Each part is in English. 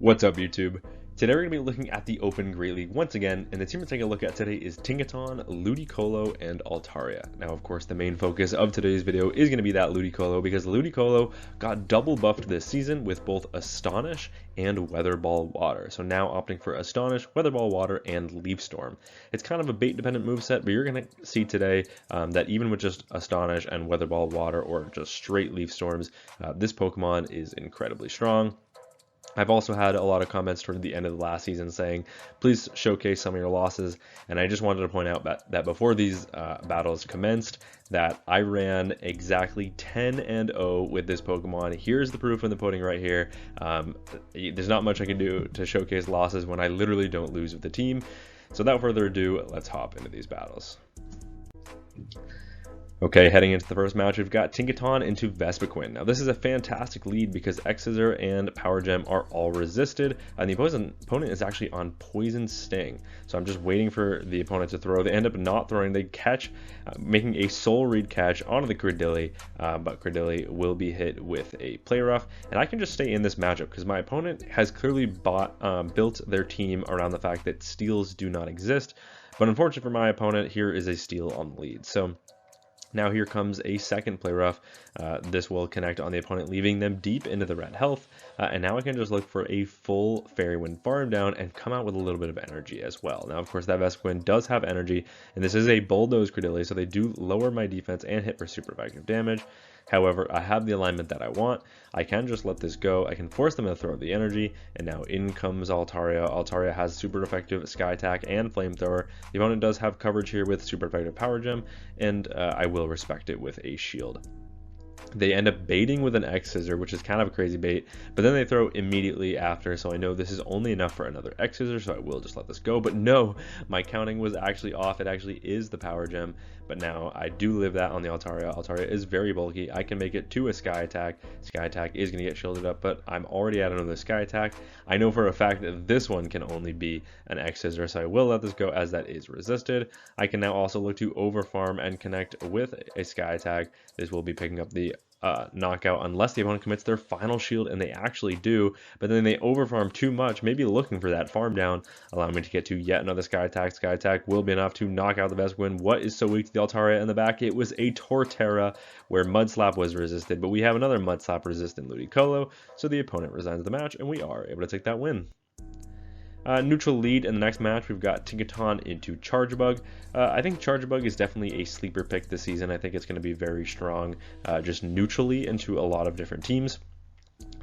What's up, YouTube? Today we're going to be looking at the Open Great League once again, and the team we're taking a look at today is Tinkaton, Ludicolo, and Altaria. Now, of course, the main focus of today's video is going to be that Ludicolo, because Ludicolo got double buffed this season with both Astonish and Weather Ball Water. So now opting for Astonish, Weather Ball Water, and Leaf Storm. It's kind of a bait-dependent moveset, but you're going to see today that even with just Astonish and Weather Ball Water, or just straight Leaf Storms, this Pokemon is incredibly strong. I've also had a lot of comments toward the end of the last season saying, please showcase some of your losses, and I just wanted to point out that before these battles commenced, that I ran exactly 10-0 with this Pokemon. Here's the proof in the pudding right here. There's not much I can do to showcase losses when I literally don't lose with the team. So without further ado, let's hop into these battles. Okay, heading into the first match, we've got Tinkaton into Vespiquen. Now, this is a fantastic lead because Scizor and Power Gem are all resisted, and the opponent is actually on Poison Sting. So I'm just waiting for the opponent to throw. They end up not throwing. They catch, making a Soul Read catch onto the Credilli, but Credilli will be hit with a Play Rough, and I can just stay in this matchup because my opponent has clearly built their team around the fact that steals do not exist. But unfortunately for my opponent, here is a steal on the lead. So now here comes a second Play Rough. This will connect on the opponent, leaving them deep into the red health. And now I can just look for a full Fairy Wind Farm Down and come out with a little bit of energy as well. Now, of course, that Vespiquen does have energy, and this is a Bulldoze Credilli, so they do lower my defense and hit for super effective damage. However, I have the alignment that I want. I can just let this go. I can force them to throw the energy, and now in comes Altaria. Altaria has super effective Sky Attack and Flamethrower. The opponent does have coverage here with super effective Power Gem, and I will respect it with a shield. They end up baiting with an Scizor, which is kind of a crazy bait, but then they throw immediately after, so I know this is only enough for another Scizor, so I will just let this go. But no, my counting was actually off. It actually is the Power Gem, but now I do live that on the Altaria. Altaria is very bulky. I can make it to a Sky Attack. Sky Attack is going to get shielded up, but I'm already at another Sky Attack. I know for a fact that this one can only be an Scizor, so I will let this go as that is resisted. I can now also look to overfarm and connect with a Sky Attack. This will be picking up the knockout unless the opponent commits their final shield, and they actually do, but then they overfarm too much, maybe looking for that farm down, allowing me to get to yet another Sky Attack. Sky Attack will be enough to knock out the Vespiquen. What is so weak to the Altaria in the back? It was a Torterra, where Mud Slap was resisted, but we have another Mud Slap resistant Ludicolo, so the opponent resigns the match, and we are able to take that win. Neutral lead in the next match, we've got Tinkaton into Charjabug. I think Charjabug is definitely a sleeper pick this season. I think it's going to be very strong just neutrally into a lot of different teams.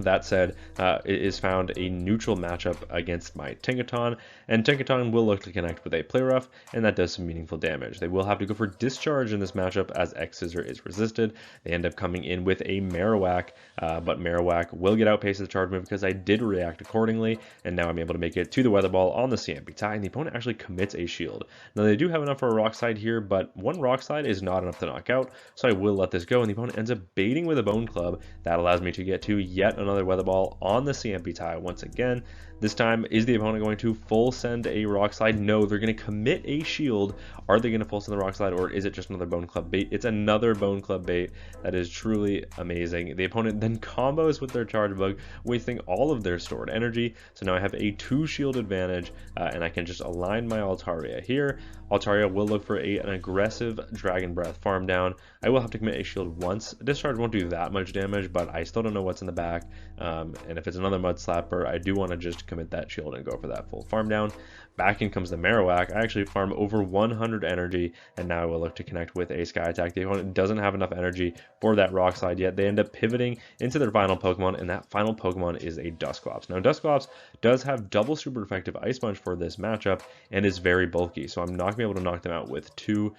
That said, it is found a neutral matchup against my Tinkaton, and Tinkaton will look to connect with a Play Rough, and that does some meaningful damage. They will have to go for Discharge in this matchup as Scizor is resisted. They end up coming in with a Marowak, but Marowak will get outpaced the charge move because I did react accordingly, and now I'm able to make it to the Weather Ball on the CMP tie, and the opponent actually commits a shield. Now they do have enough for a Rock Slide here, but one Rock Slide is not enough to knock out, so I will let this go, and the opponent ends up baiting with a Bone Club. That allows me to get to yet another Weather Ball on the CMP tie once again. This time, is the opponent going to full send a Rock Slide? No, they're going to commit a shield. Are they going to full send the Rock Slide, or is it just another Bone Club bait? It's another Bone Club bait. That is truly amazing. The opponent then combos with their Charjabug, wasting all of their stored energy. So now I have a 2 shield advantage, and I can just align my Altaria here. Altaria will look for an aggressive Dragon Breath farm down. I will have to commit a shield once. Discharge won't do that much damage, but I still don't know what's in the back. And if it's another Mud Slapper, I do want to just commit that shield and go for that full farm down. Back in comes the Marowak. I actually farm over 100 energy, and now I will look to connect with a Sky Attack. The opponent doesn't have enough energy for that Rock Slide yet. They end up pivoting into their final Pokemon, and that final Pokemon is a Dusclops. Now, Dusclops does have double super effective Ice Punch for this matchup and is very bulky, so I'm not going to be able to knock them out with 2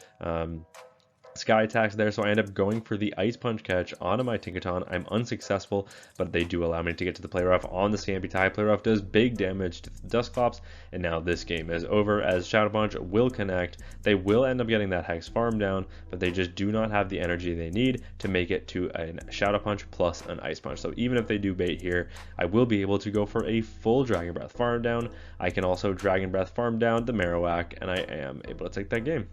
Sky Attacks there, so I end up going for the Ice Punch catch onto my Tinkaton. I'm unsuccessful, but they do allow me to get to the Play Rough on the CMP tie. Play Rough does big damage to the Dusclops, and now this game is over as Shadow Punch will connect. They will end up getting that Hex farm down, but they just do not have the energy they need to make it to a Shadow Punch plus an Ice Punch. So even if they do bait here, I will be able to go for a full Dragon Breath farm down. I can also Dragon Breath farm down the Marowak, and I am able to take that game.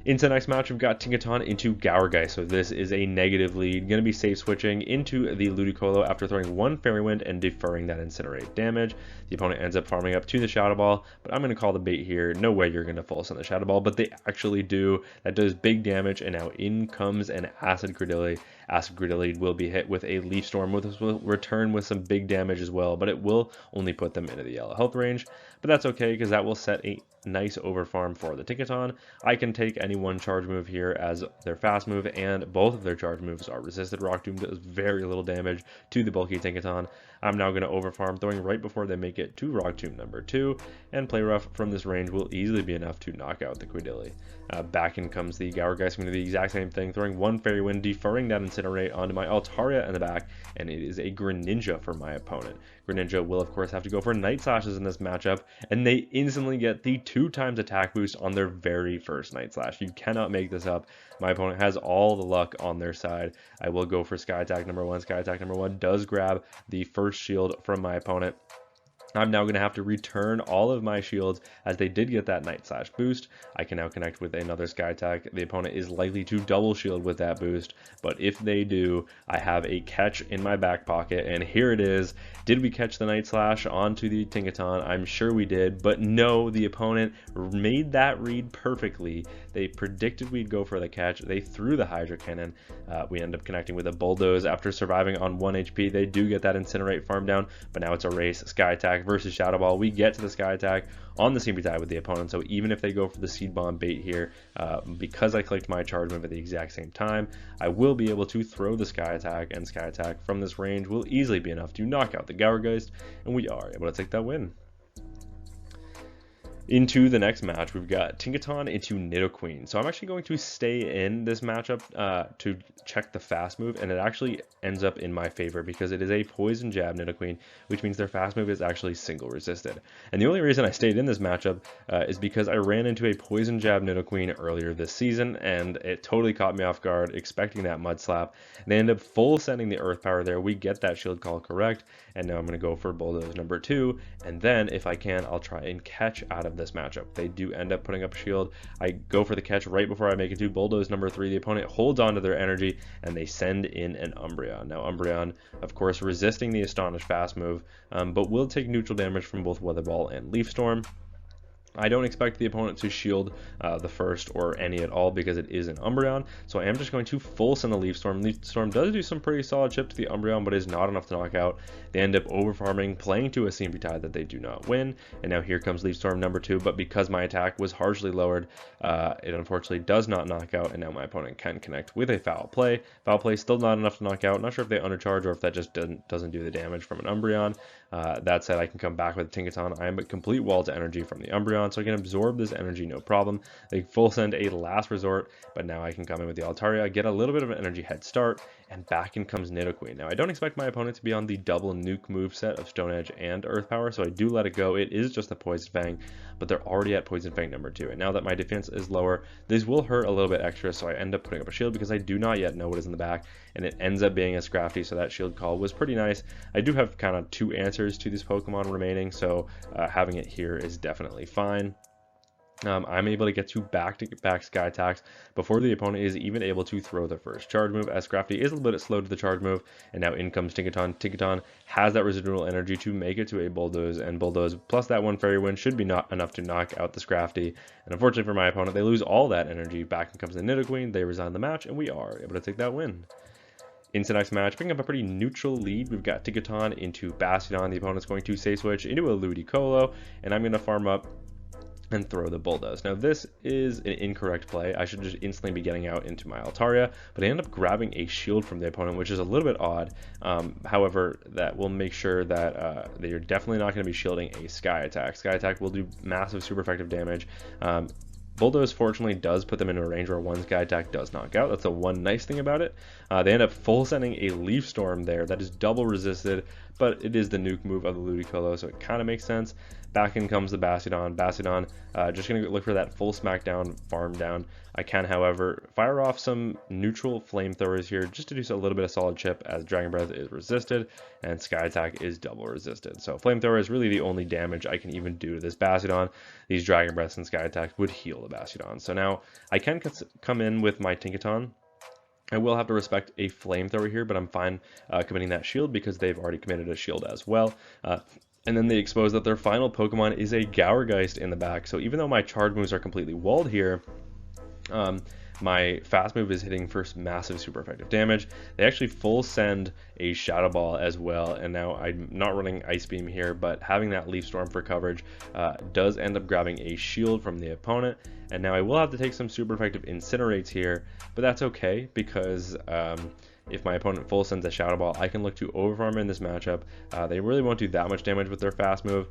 Into the next match, we've got Tinkaton into Gourgeist, so this is a negative lead. Going to be safe switching into the Ludicolo after throwing one Fairy Wind and deferring that Incinerate damage. The opponent ends up farming up to the Shadow Ball, but I'm going to call the bait here. No way you're going to full send the Shadow Ball, but they actually do. That does big damage, and now in comes an Acid Credilli. Acid Credilli will be hit with a Leaf Storm, which will return with some big damage as well, but it will only put them into the yellow health range. But that's okay, because that will set a nice overfarm for the Tinkaton. I can take any one charge move here as their fast move, and both of their charge moves are resisted. Rock Tomb does very little damage to the bulky Tinkaton. I'm now going to overfarm, throwing right before they make it to Rock Tomb number 2, and Play Rough from this range will easily be enough to knock out the Credilli. Back in comes the Gourgeist, going to do the exact same thing, throwing one Fairy Wind, deferring that Incinerate onto my Altaria in the back, and it is a Greninja for my opponent. Greninja will of course have to go for Night Slashes in this matchup, and they instantly get the 2x attack boost on their very first Night Slash. You cannot make this up. My opponent has all the luck on their side. I will go for Sky Attack number 1. Sky Attack number 1 does grab the first shield from my opponent. I'm now going to have to return all of my shields as they did get that Night Slash boost. I can now connect with another Sky Attack. The opponent is likely to double shield with that boost, but if they do, I have a catch in my back pocket, and here it is. Did we catch the Night Slash onto the Tinkaton? I'm sure we did, but no, the opponent made that read perfectly. They predicted we'd go for the catch. They threw the Hydro Cannon. We end up connecting with a Bulldoze after surviving on 1 HP. They do get that Incinerate farm down, but now it's a race. Sky Attack versus Shadow Ball. We get to the Sky Attack on the Seed Tide with the opponent, so even if they go for the Seed Bomb bait here, because I clicked my charge move at the exact same time, I will be able to throw the Sky Attack, and Sky Attack from this range will easily be enough to knock out the Gourgeist, and we are able to take that win. Into the next match, we've got Tinkaton into Nidoqueen. So I'm actually going to stay in this matchup to check the fast move, and it actually ends up in my favor because it is a Poison Jab Nidoqueen, which means their fast move is actually single resisted. And the only reason I stayed in this matchup is because I ran into a Poison Jab Nidoqueen earlier this season, and it totally caught me off guard, expecting that Mud Slap. They end up full sending the Earth Power there. We get that Shield Call correct, and now I'm going to go for Bulldoze number 2, and then if I can, I'll try and catch out of this matchup. They do end up putting up a shield. I go for the catch right before I make it to Bulldoze number 3. The opponent holds on to their energy, and they send in an Umbreon. Now Umbreon, of course, resisting the Astonish fast move, but will take neutral damage from both Weather Ball and Leaf Storm. I don't expect the opponent to shield the first or any at all because it is an Umbreon, so I am just going to full send the Leaf Storm. Leaf Storm does do some pretty solid chip to the Umbreon, but is not enough to knock out. They end up overfarming, playing to a Seed Tide that they do not win, and now here comes Leaf Storm number 2, but because my attack was harshly lowered, it unfortunately does not knock out, and now my opponent can connect with a Foul Play. Foul Play still not enough to knock out. Not sure if they undercharge or if that just doesn't do the damage from an Umbreon. That said, I can come back with Tinkaton. I am at complete wall to energy from the Umbreon, so I can absorb this energy no problem. They full send a last resort, but now I can come in with the Altaria, get a little bit of an energy head start, and back in comes Nidoqueen. Now I don't expect my opponent to be on the double nuke moveset of Stone Edge and Earth Power, so I do let it go. It is just a Poison Fang, but they're already at Poison Fang number 2, and now that my defense is lower, these will hurt a little bit extra, so I end up putting up a shield because I do not yet know what is in the back, and it ends up being a Scrafty, so that shield call was pretty nice. I do have kind of 2 answers to this Pokemon remaining, so having it here is definitely fine. I'm able to get to back-to-back Sky Attacks before the opponent is even able to throw the first charge move, as Scrafty is a little bit slow to the charge move, and now in comes Tinkaton. Tinkaton has that residual energy to make it to a Bulldoze, and Bulldoze plus that 1 Fairy Wind should be not enough to knock out the Scrafty, and unfortunately for my opponent, they lose all that energy. Back in comes the Nidoqueen, they resign the match, and we are able to take that win. Into the next match, picking up a pretty neutral lead, we've got Tinkaton into Bastiodon. The opponent's going to safe switch into a Ludicolo, and I'm going to farm up and throw the Bulldoze. Now this is an incorrect play. I should just instantly be getting out into my Altaria, but I end up grabbing a shield from the opponent, which is a little bit odd. However, that will make sure that they are definitely not going to be shielding a Sky Attack. Sky Attack will do massive super effective damage. Bulldoze fortunately does put them into a range where 1 Sky Attack does knock out. That's the one nice thing about it. They end up full sending a Leaf Storm there that is double resisted, but it is the nuke move of the Ludicolo, so it kind of makes sense. Back in comes the Bastiodon. Bastiodon, just going to look for that full smackdown farm down. I can, however, fire off some neutral flamethrowers here just to do a little bit of solid chip as Dragon Breath is resisted. and Sky Attack is double resisted. So Flamethrower is really the only damage I can even do to this Bastiodon. These Dragon Breaths and Sky Attacks would heal the Bastiodon. So now I can come in with my Tinkaton. I will have to respect a Flamethrower here, but I'm fine committing that shield because they've already committed a shield as well. And then they expose that their final Pokemon is a Gourgeist in the back. So even though my charge moves are completely walled here, my fast move is hitting for massive super effective damage. They actually full send a Shadow Ball as well, and now I'm not running Ice Beam here, but having that Leaf Storm for coverage does end up grabbing a shield from the opponent. And now I will have to take some super effective Incinerates here, but that's okay because if my opponent full sends a Shadow Ball, I can look to overfarm in this matchup. They really won't do that much damage with their fast move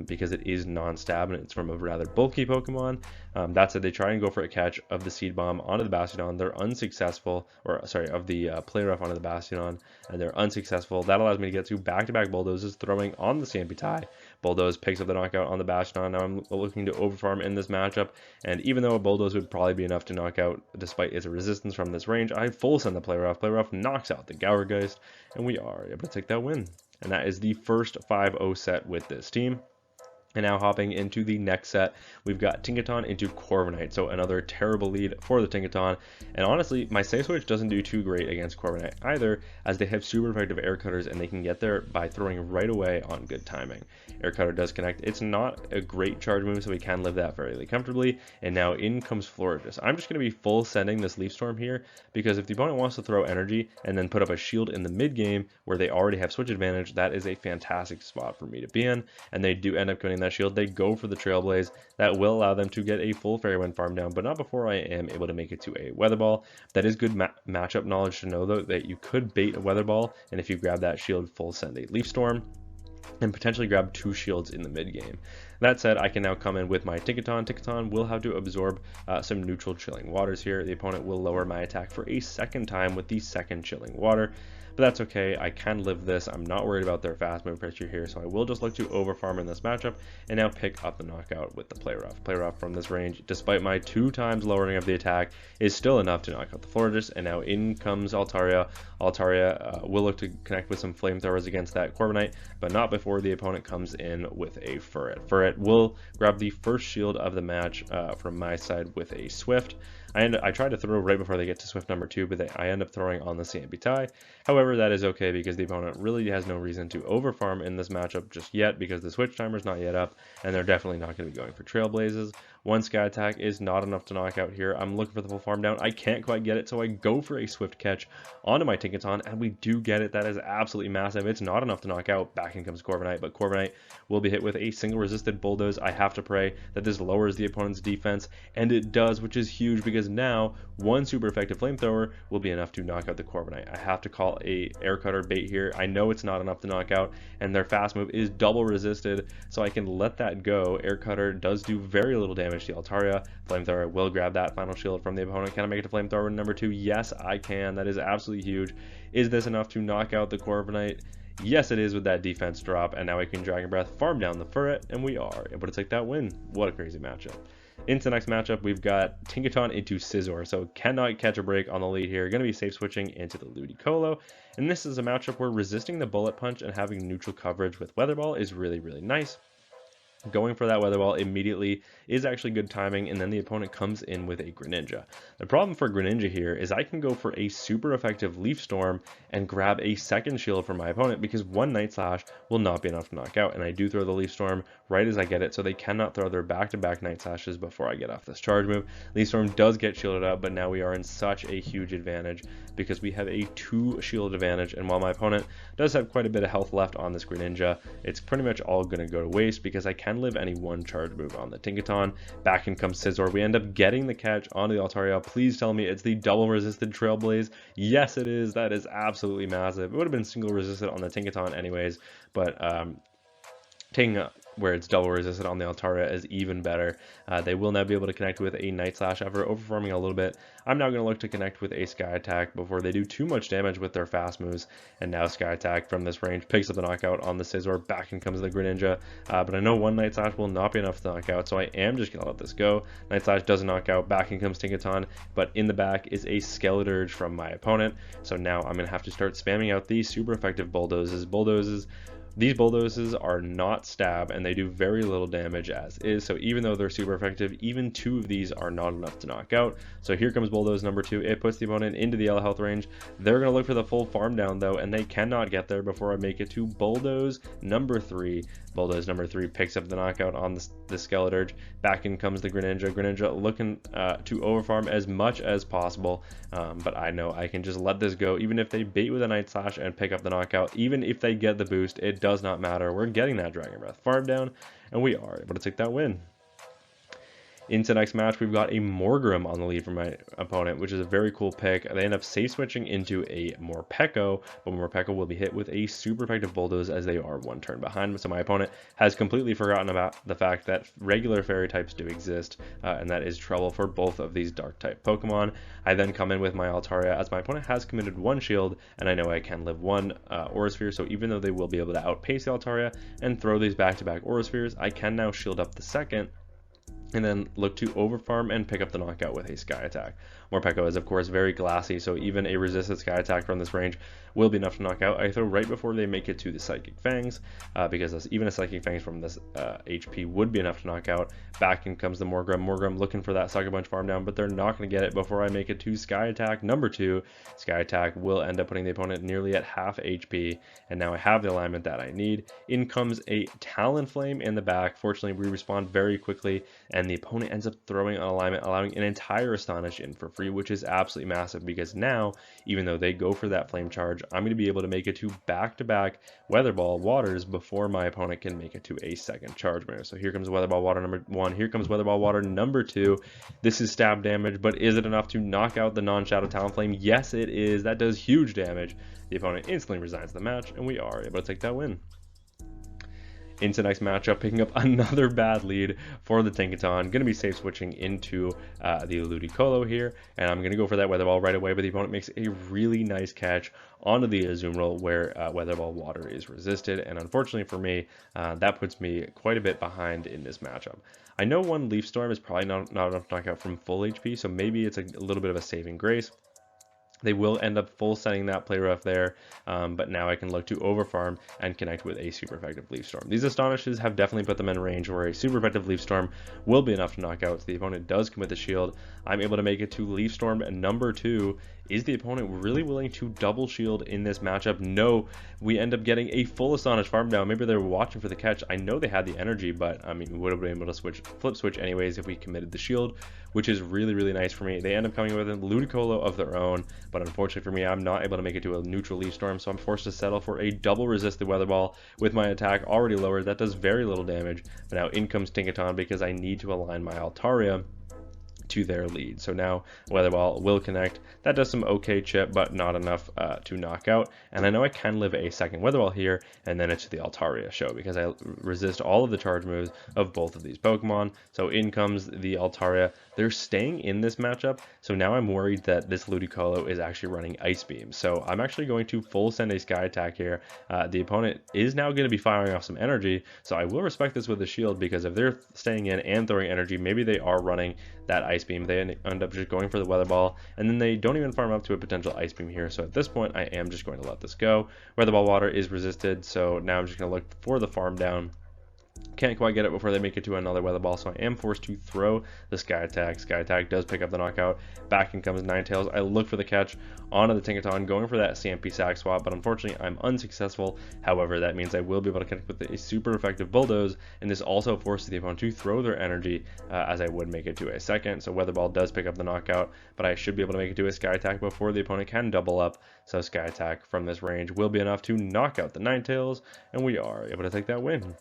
because it is non-stab and it's from a rather bulky Pokemon. That said, they try and go for a catch of the Seed Bomb onto the Bastiodon. They're unsuccessful, or sorry, of the Play Rough onto the Bastiodon, and they're unsuccessful. That allows me to get to back-to-back Bulldozes, throwing on the Stampy Tie. Bulldoze picks up the knockout on the Bastiodon. Now I'm looking to overfarm in this matchup, and even though a Bulldoze would probably be enough to knock out despite its resistance from this range, I full send the Play Rough. Play Rough knocks out the Gourgeist, and we are able to take that win. And that is the first 5-0 set with this team. And now hopping into the next set, we've got Tinkaton into Corviknight. So another terrible lead for the Tinkaton. And honestly, my Safe Switch doesn't do too great against Corviknight either, as they have super effective Air Cutters and they can get there by throwing right away on good timing. Air Cutter does connect. It's not a great charge move, so we can live that fairly comfortably. And now in comes Florges. I'm just going to be full sending this Leaf Storm here, because if the opponent wants to throw energy and then put up a shield in the mid game where they already have switch advantage, that is a fantastic spot for me to be in. And they do end up getting that shield. They go for the Trailblaze. That will allow them to get a full Fairy Wind farm down, but not before I am able to make it to a Weather Ball. That is good matchup knowledge to know, though, that you could bait a Weather Ball, and if you grab that shield, full send a Leaf Storm, and potentially grab 2 shields in the mid game. That said, I can now come in with my Tinkaton. Tinkaton will have to absorb some neutral Chilling Waters here. The opponent will lower my attack for a second time with the second Chilling Water. But that's okay, I can live this. I'm not worried about their fast move pressure here, so I will just look to overfarm in this matchup and now pick up the knockout with the Play Rough. Play Rough from this range, despite my 2 times lowering of the attack, is still enough to knock out the Florges, and now in comes Altaria. Altaria will look to connect with some Flamethrowers against that Corviknight, but not before the opponent comes in with a Furret. Furret will grab the first shield of the match from my side with a Swift. I tried to throw right before they get to Swift number 2, but I end up throwing on the Stampy Tie. However, that is okay because the opponent really has no reason to overfarm in this matchup just yet, because the switch timer is not yet up, and they're definitely not going to be going for Trailblazes. One Sky Attack is not enough to knock out here. I'm looking for the full farm down. I can't quite get it, so I go for a Swift catch onto my Tinkaton, and we do get it. That is absolutely massive. It's not enough to knock out. Back in comes Corviknight, but Corviknight will be hit with a single resisted Bulldoze. I have to pray that this lowers the opponent's defense, and it does, which is huge because now one super effective Flamethrower will be enough to knock out the Corviknight. I have to call a Air Cutter bait here. I know it's not enough to knock out, and their fast move is double resisted, so I can let that go. Air Cutter does do very little damage to Altaria. Flamethrower will grab that final shield from the opponent. Can I make it to Flamethrower number 2? Yes, I can. That is absolutely huge. Is this enough to knock out the Corviknight? Yes, it is with that defense drop, and now we can Dragon Breath, farm down the Furret, and we are able to take that win. What a crazy matchup. Into the next matchup, we've got Tinkaton into Scizor, so cannot catch a break on the lead here. Going to be safe switching into the Ludicolo, and this is a matchup where resisting the Bullet Punch and having neutral coverage with Weather Ball is really, really nice. Going for that Weather Ball immediately is actually good timing, and then the opponent comes in with a Greninja. The problem for Greninja here is I can go for a super effective Leaf Storm and grab a second shield from my opponent, because one Night Slash will not be enough to knock out, and I do throw the Leaf Storm right as I get it, so they cannot throw their back-to-back Night Slashes before I get off this charge move. Leaf Storm does get shielded up, but now we are in such a huge advantage because we have a 2 shield advantage, and while my opponent does have quite a bit of health left on this Greninja, it's pretty much all going to go to waste because I can live any one charge move on the Tinkaton. Back in comes Scizor. We end up getting the catch onto the Altaria. Please tell me it's the double resisted Trailblaze. Yes, it is. That is absolutely massive. It would have been single resisted on the Tinkaton anyways, but taking where it's double resisted on the Altaria is even better. They will now be able to connect with a Night Slash after overfarming a little bit. I'm now going to look to connect with a Sky Attack before they do too much damage with their fast moves. And now Sky Attack from this range picks up the knockout on the Scizor. Back in comes the Greninja. But I know one Night Slash will not be enough to knock out, so I am just going to let this go. Night Slash doesn't knock out. Back in comes Tinkaton, but in the back is a Skeleturge from my opponent. So now I'm going to have to start spamming out these super effective Bulldozes. These Bulldozes are not stab, and they do very little damage as is, so even though they're super effective, even 2 of these are not enough to knock out. So here comes Bulldoze number 2. It puts the opponent into the L health range. They're going to look for the full farm down, though, and they cannot get there before I make it to Bulldoze number 3. Bulldoze number 3 picks up the knockout on the Skeleturge. Back in comes the Greninja. Greninja looking to overfarm as much as possible, but I know I can just let this go. Even if they bait with a Night Slash and pick up the knockout, even if they get the boost, it does not matter. We're getting that Dragon Breath farm down, and we are able to take that win. Into the next match, we've got a Morgrem on the lead for my opponent, which is a very cool pick. They end up safe switching into a Morpeko, but Morpeko will be hit with a super effective Bulldoze as they are 1 turn behind. So my opponent has completely forgotten about the fact that regular fairy types do exist, and that is trouble for both of these dark type Pokemon. I then come in with my Altaria as my opponent has committed 1 shield, and I know I can live 1 Aura Sphere, so even though they will be able to outpace the Altaria and throw these back-to-back Aura Spheres, I can now shield up the second, and then look to overfarm and pick up the knockout with a Sky Attack. Morpeko is of course very glassy, so even a resisted Sky Attack from this range will be enough to knock out. I throw right before they make it to the Psychic Fangs, because even a Psychic Fangs from this HP would be enough to knock out. Back in comes the Morgrem. Morgrem looking for that Sucker Punch farm down, but they're not going to get it before I make it to Sky Attack number 2. Sky Attack will end up putting the opponent nearly at half HP, and now I have the alignment that I need. In comes a Talonflame in the back. Fortunately, we respond very quickly, and the opponent ends up throwing an alignment, allowing an entire Astonish in for free, which is absolutely massive, because now, even though they go for that Flame Charge, I'm going to be able to make it to back-to-back Weather Ball Waters before my opponent can make it to a second charge move. So here comes Weather Ball Water number 1, here comes Weather Ball Water number 2. This is stab damage, but is it enough to knock out the non-Shadow Talonflame? Yes, it is. That does huge damage. The opponent instantly resigns the match, and we are able to take that win. Into the next matchup, picking up another bad lead for the Tinkaton. Going to be safe switching into the Ludicolo here, and I'm going to go for that Weather Ball right away, but the opponent makes a really nice catch onto the Azumarill where Weather Ball Water is resisted, and unfortunately for me, that puts me quite a bit behind in this matchup. I know 1 Leaf Storm is probably not enough to knock out from full HP, so maybe it's a little bit of a saving grace. They will end up full sending that Play Rough there, but now I can look to overfarm and connect with a super effective Leaf Storm. These Astonishes have definitely put them in range where a super effective Leaf Storm will be enough to knock out. So the opponent does commit the shield. I'm able to make it to Leaf Storm number 2. Is the opponent really willing to double shield in this matchup? No, we end up getting a full Astonish farm down. Maybe they were watching for the catch. I know they had the energy, but I mean, we would have been able to flip switch anyways if we committed the shield, which is really, really nice for me. They end up coming with a Ludicolo of their own, but unfortunately for me, I'm not able to make it to a neutral Leaf Storm, so I'm forced to settle for a double resisted Weather Ball with my attack already lowered. That does very little damage, but now in comes Tinkaton because I need to align my Altaria to their lead. So now Weather Ball will connect. That does some okay chip, but not enough to knock out. And I know I can live a second Weather Ball here, and then it's the Altaria show because I resist all of the charge moves of both of these Pokemon. So in comes the Altaria. They're staying in this matchup, so now I'm worried that this Ludicolo is actually running Ice Beam. So I'm actually going to full send a Sky Attack here. The opponent is now going to be firing off some energy, so I will respect this with the shield, because if they're staying in and throwing energy, maybe they are running that Ice Beam. They end up just going for the Weather Ball, and then they don't even farm up to a potential Ice Beam here. So at this point, I am just going to let this go. Weather Ball Water is resisted, so now I'm just going to look for the farm down. Can't quite get it before they make it to another Weather Ball, so I am forced to throw the Sky Attack. Sky Attack does pick up the knockout. Back in comes Ninetales. I look for the catch onto the Tinkaton, going for that CMP sack swap, but unfortunately I'm unsuccessful. However, that means I will be able to connect with a super effective Bulldoze, and this also forces the opponent to throw their energy as I would make it to a second. So Weather Ball does pick up the knockout, but I should be able to make it to a Sky Attack before the opponent can double up. So Sky Attack from this range will be enough to knock out the Ninetales, and we are able to take that win.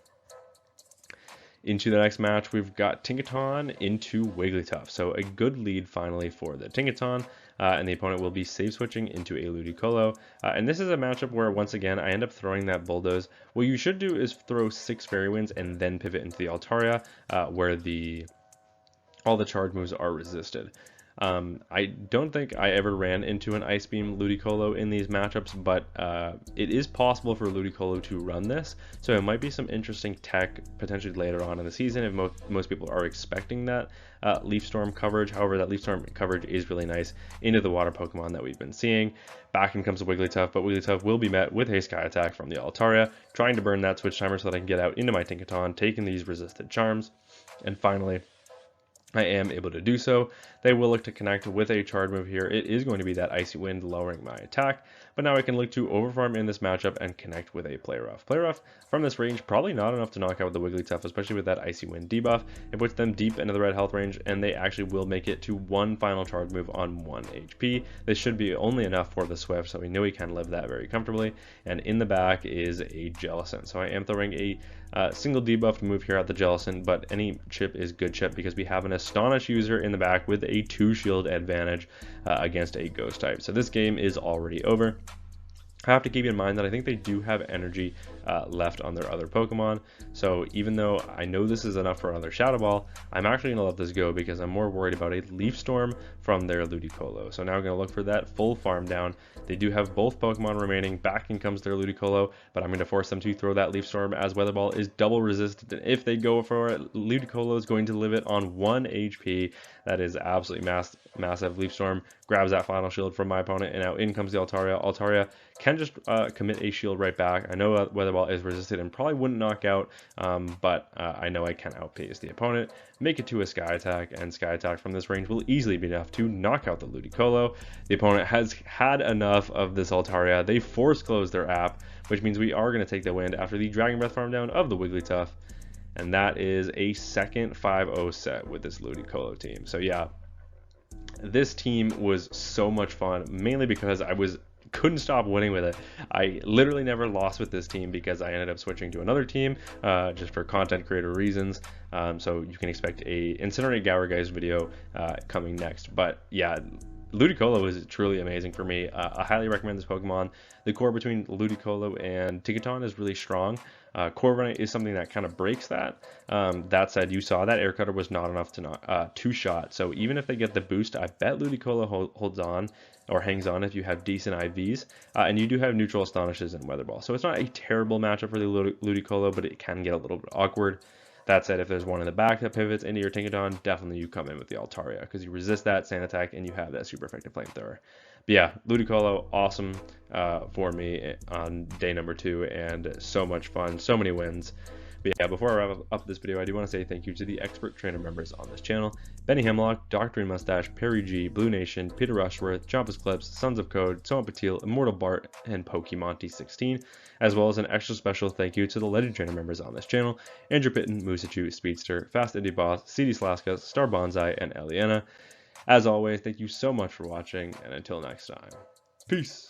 Into the next match, we've got Tinkaton into Wigglytuff. So a good lead finally for the Tinkaton. and the opponent will be safe switching into a Ludicolo. And this is a matchup where, once again, I end up throwing that Bulldoze. What you should do is throw 6 Fairy Winds and then pivot into the Altaria, where all the charge moves are resisted. I don't think I ever ran into an Ice Beam Ludicolo in these matchups, but it is possible for Ludicolo to run this, so it might be some interesting tech potentially later on in the season if most people are expecting that Leaf Storm coverage. However, that Leaf Storm coverage is really nice into the water Pokemon that we've been seeing. Back in comes a Wigglytuff, but Wigglytuff will be met with a Sky Attack from the Altaria, trying to burn that Switch Timer so that I can get out into my Tinkaton, taking these resisted charms, and finally, I am able to do so. They will look to connect with a charge move here. It is going to be that Icy Wind lowering my attack, but now I can look to overfarm in this matchup and connect with a Play Rough. Play Rough from this range, probably not enough to knock out the Wigglytuff, especially with that Icy Wind debuff. It puts them deep into the red health range, and they actually will make it to one final charge move on 1 HP. This should be only enough for the Swift, so we know he can live that very comfortably. And in the back is a Jellicent. So I am throwing a single debuff to move here at the Jellicent, but any chip is good chip because we have an Astonish user in the back with a 2 shield advantage against a Ghost type. So this game is already over. I have to keep in mind that I think they do have energy left on their other Pokemon, so even though I know this is enough for another Shadow Ball, I'm actually going to let this go because I'm more worried about a Leaf Storm from their Ludicolo. So now I'm going to look for that full farm down. They do have both Pokemon remaining. Back in comes their Ludicolo, but I'm going to force them to throw that Leaf Storm as Weather Ball is double resistant. And if they go for it, Ludicolo is going to live it on 1 HP. That is absolutely massive. Leaf Storm grabs that final shield from my opponent, and now in comes the Altaria. Altaria can just commit a shield right back. I know Weather Ball is resisted and probably wouldn't knock out, but I know I can outpace the opponent, make it to a Sky Attack, and Sky Attack from this range will easily be enough to knock out the Ludicolo. The opponent has had enough of this Altaria. They force close their app, which means we are going to take the win after the Dragon Breath farm down of the Wigglytuff, and that is a second 5-0 set with this Ludicolo team. So yeah, this team was so much fun, mainly because I couldn't stop winning with it. I literally never lost with this team because I ended up switching to another team just for content creator reasons. So you can expect a Incinerate Gourgeist video coming next. But yeah, Ludicolo is truly amazing for me. I highly recommend this Pokemon. The core between Ludicolo and Tinkaton is really strong. Corviknight is something that kind of breaks that. That said, you saw that Air Cutter was not enough to not two-shot. So even if they get the boost, I bet Ludicolo holds on or hangs on if you have decent IVs. And you do have neutral Astonishes and Weather Ball. So it's not a terrible matchup for the Ludicolo, but it can get a little bit awkward. That said, if there's one in the back that pivots into your Tinkaton, definitely you come in with the Altaria because you resist that Sand Attack and you have that super effective Flamethrower. But yeah, Ludicolo, awesome for me on day number 2 and so much fun, so many wins. But yeah, before I wrap up this video, I do want to say thank you to the expert trainer members on this channel: Benny Hemlock, Dr. Green Mustache, Perry G, Blue Nation, Peter Rushworth, Jompus Clips, Sons of Code, Soma Patil, Immortal Bart, and Pokemonty16, as well as an extra special thank you to the legend trainer members on this channel: Andrew Pitten, Musachu, Speedster, Fast Indie Boss, CD Slaska, Star Bonsai, and Eliana. As always, thank you so much for watching, and until next time, peace!